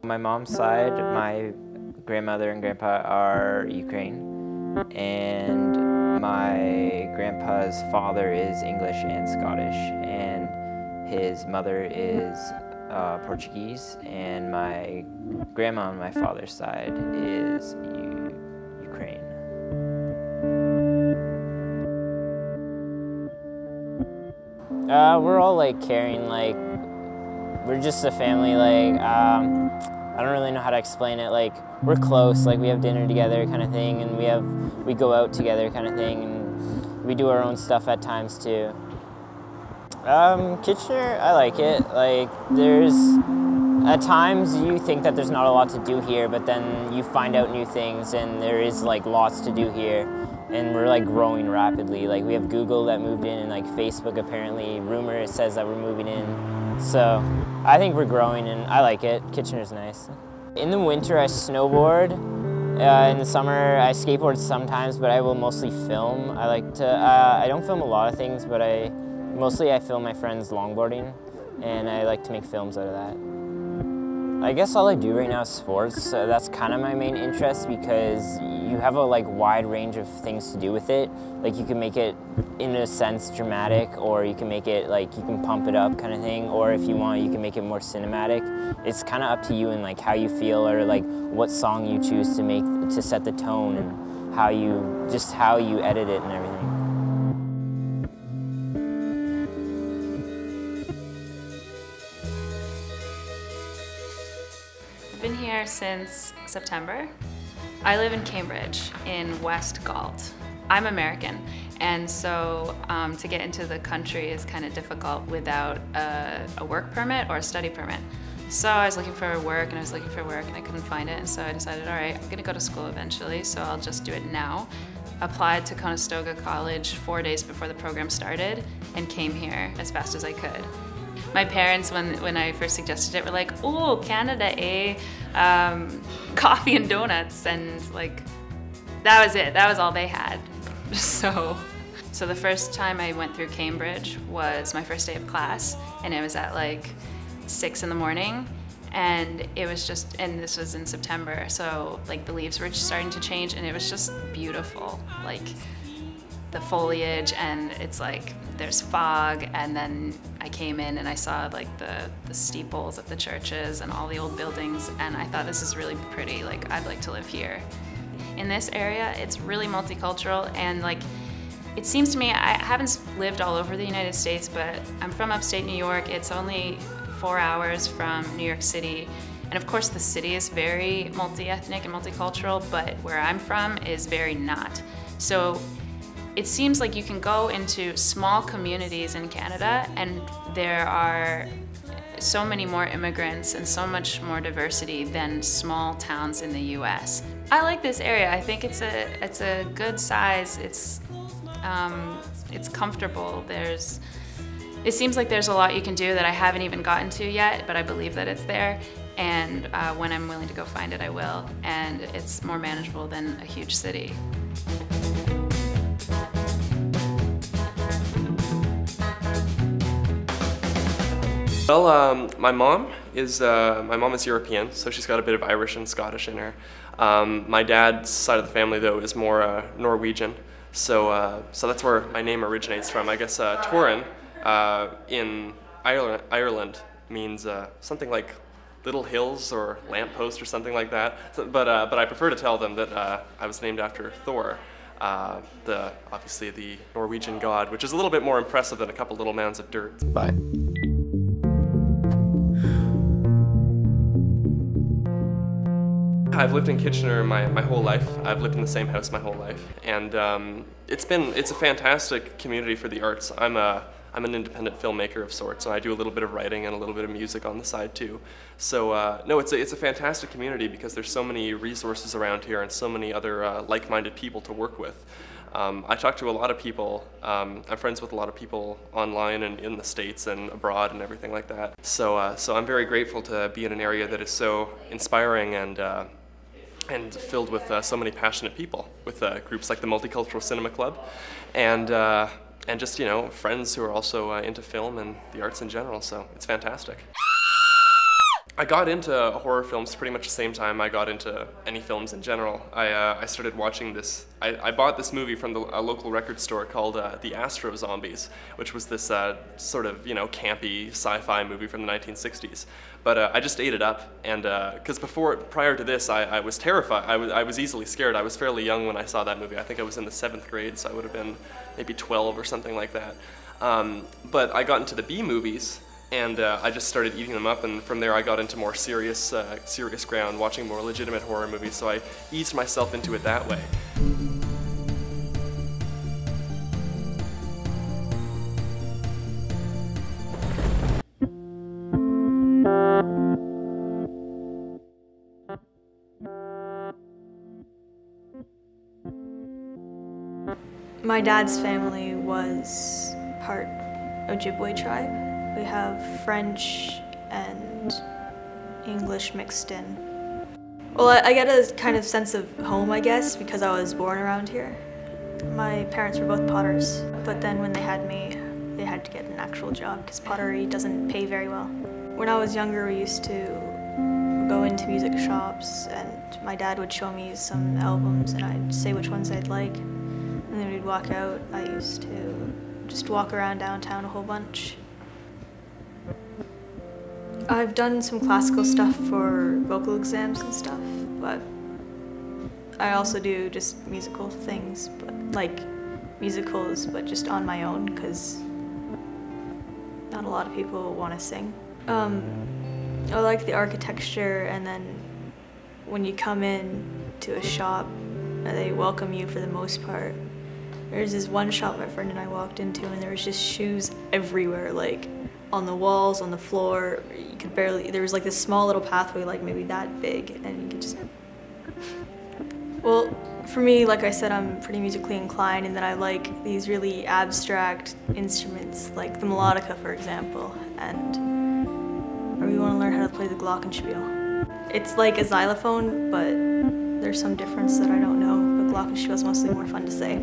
My mom's side, my grandmother and grandpa are Ukraine, and my grandpa's father is English and Scottish, and his mother is Portuguese, and my grandma on my father's side is Ukraine. We're all like caring, like we're just a family. Like I don't really know how to explain it. Like we're close. Like we have dinner together, kind of thing, and we go out together, kind of thing, and we do our own stuff at times too. Kitchener, I like it. Like at times you think that there's not a lot to do here, but then you find out new things, and there is like lots to do here. And we're like growing rapidly. Like we have Google that moved in, and like Facebook apparently, rumor says that we're moving in. So I think we're growing, and I like it. Kitchener's nice. In the winter I snowboard. In the summer I skateboard sometimes, but I will mostly film. I like to, I don't film a lot of things, but mostly I film my friends longboarding, and I like to make films out of that. I guess all I do right now is sports. That's kind of my main interest because you have a wide range of things to do with it. Like you can make it, in a sense, dramatic, or you can make it you can pump it up kind of thing, or if you want, you can make it more cinematic. It's kind of up to you and how you feel, or what song you choose to make to set the tone, and how you edit it and everything. I've been here since September. I live in Cambridge in West Galt. I'm American, and so to get into the country is kind of difficult without a work permit or a study permit. So I was looking for work, and I couldn't find it, and so I decided, all right, I'm gonna go to school eventually, so I'll just do it now. Applied to Conestoga College 4 days before the program started, and came here as fast as I could. My parents, when I first suggested it, were like, "Oh, Canada, eh? Coffee and donuts," and that was it. That was all they had. So the first time I went through Cambridge was my first day of class, and it was at 6 in the morning, and it was and this was in September, so the leaves were just starting to change, and it was just beautiful. The foliage, and it's there's fog, and then I came in and I saw the steeples of the churches and all the old buildings, and I thought, this is really pretty, I'd like to live here. In this area, it's really multicultural, and it seems to me, I haven't lived all over the United States, but I'm from upstate New York. It's only 4 hours from New York City, and of course the city is very multi-ethnic and multicultural, but where I'm from is very not. So it seems like you can go into small communities in Canada, and there are so many more immigrants and so much more diversity than small towns in the US. I like this area. I think it's a good size. It's comfortable. It seems like there's a lot you can do that I haven't even gotten to yet, but I believe that it's there. And when I'm willing to go find it, I will. And it's more manageable than a huge city. Well, my mom is European, so she's got a bit of Irish and Scottish in her. My dad's side of the family, though, is more Norwegian, so that's where my name originates from. I guess Torin in Ireland means something like little hills or lamppost or something like that. But I prefer to tell them that I was named after Thor, obviously the Norwegian god, which is a little bit more impressive than a couple little mounds of dirt. Bye. I've lived in Kitchener my whole life. I've lived in the same house my whole life, and it's a fantastic community for the arts. I'm an independent filmmaker of sorts, so I do a little bit of writing and a little bit of music on the side too. So no, it's a fantastic community because there's so many resources around here and so many other like-minded people to work with. I talk to a lot of people. I'm friends with a lot of people online and in the States and abroad and everything like that. So I'm very grateful to be in an area that is so inspiring and filled with so many passionate people, with groups like the Multicultural Cinema Club, and just, friends who are also into film and the arts in general, so it's fantastic. I got into horror films pretty much the same time I got into any films in general. I started watching this. I bought this movie from a local record store called The Astro Zombies, which was this sort of campy sci-fi movie from the 1960s. But I just ate it up, and because prior to this, I was terrified. I was easily scared. I was fairly young when I saw that movie. I think I was in the 7th grade, so I would have been maybe 12 or something like that. But I got into the B movies. And I just started eating them up, and from there I got into more serious ground, watching more legitimate horror movies, so I eased myself into it that way. My dad's family was part Ojibwe tribe. We have French and English mixed in. Well, I get a kind of sense of home, I guess, because I was born around here. My parents were both potters, but then when they had me, they had to get an actual job because pottery doesn't pay very well. When I was younger, we used to go into music shops, and my dad would show me some albums, and I'd say which ones I'd like. And then we'd walk out. I used to just walk around downtown a whole bunch. I've done some classical stuff for vocal exams and stuff, but I also do just musical things, but like musicals, but just on my own, because not a lot of people want to sing. I like the architecture, and then when you come in to a shop, they welcome you for the most part. There's this one shop my friend and I walked into, and there was just shoes everywhere, like on the walls, on the floor. You could barely, there was like this small little pathway, like maybe that big, and you could just... Well, for me, like I said, I'm pretty musically inclined, and then I like these really abstract instruments, like the melodica, for example, and I really want to learn how to play the glockenspiel. It's like a xylophone, but there's some difference that I don't know, but glockenspiel is mostly more fun to say.